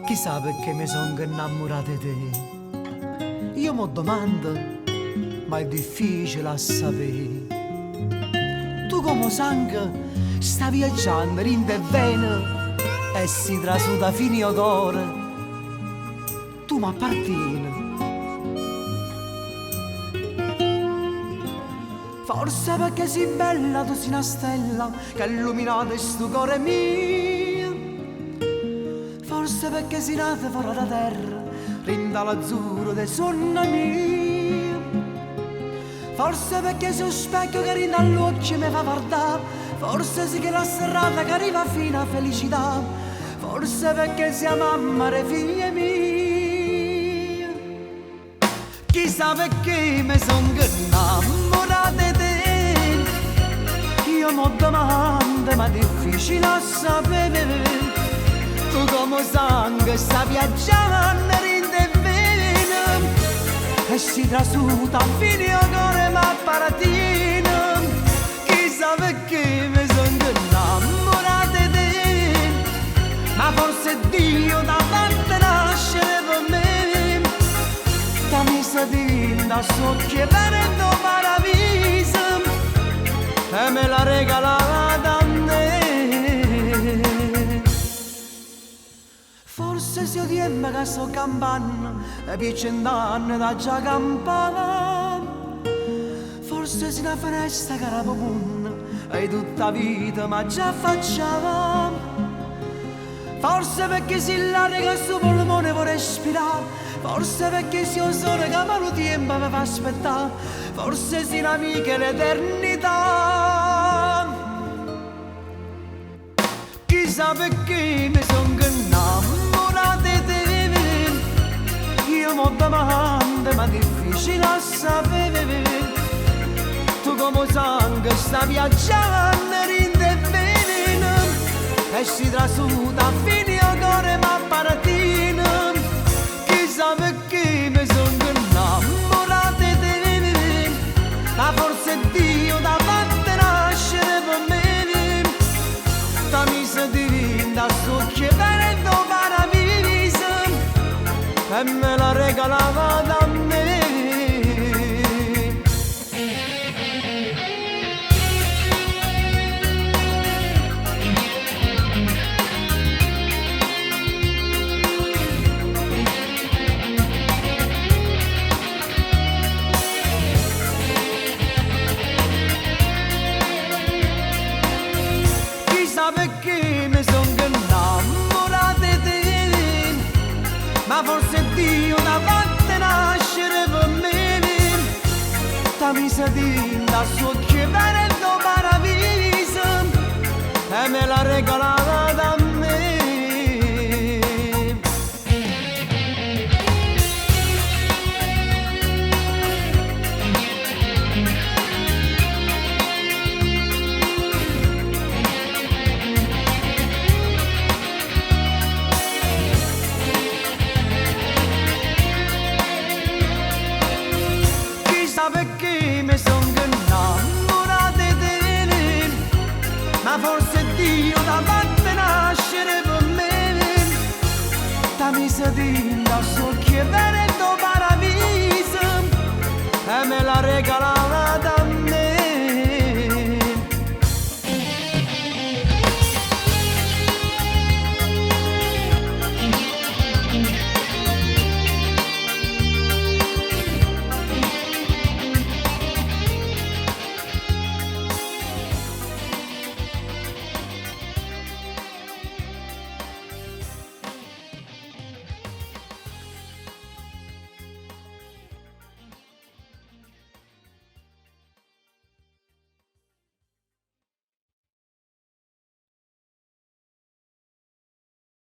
Chissà perché mi sono innamorato di te. Io mi domando, ma è difficile a sapere. Tu come sangue sta viaggiando in te vene e si trasuda fino odore. Tu mi appartieni. Forse perché sei bella, tu sei una stella che illumina questo cuore mio. Forse perché sei nata fuori da terra, rinda l'azzurro dei sogni miei. Forse perché sei un specchio che rinda all'occhio e mi fa guardare. Forse sei che la serrata che arriva fino a felicità. Forse perché sei mamma dei figli miei. Chissà perché mi sono innamorata di te. Io mi domando, ma è difficile a sapere. Tu come sangue sta viaggiando in te vene e si trasuda fino a cuore ma paratino. Chissà perché mi sono innamorata di te, ma forse Dio da parte nascere per me. Da messa divina socchie venendo paradiso e me la regalata a me. Forse se odiemmo che sto campando e per 100 anni da già campava. Forse se una finestra che era comune e tutta vita ma già facciava. Forse perché si l'aria che sto polmone vuole respirare. Forse perché si un sole che malo tempo mi fa aspettare. Forse si un'amica l'eternità. Chissà perché mi sono innamorata di te. Io mi domando, ma è difficile a sapere. Tu come sangue sta viaggiando in te veleno e si trasuda fino a cuore ma paratino. Chissà perché mi sono innamorata di te, ma forse Dio da parte nascere per me. Da misa divina socchie venendo paradiso e me la regalava da me. Chissà perché mi sono innamorata di te, ma forse Dio da parte nascere per me. Da misa divina socchie venendo paradiso e me la regalava da me. Perché mi sono innamorata di te, ma forse Dio da parte nascere per me. Da misa divina socchie venendo paradiso e me la regalava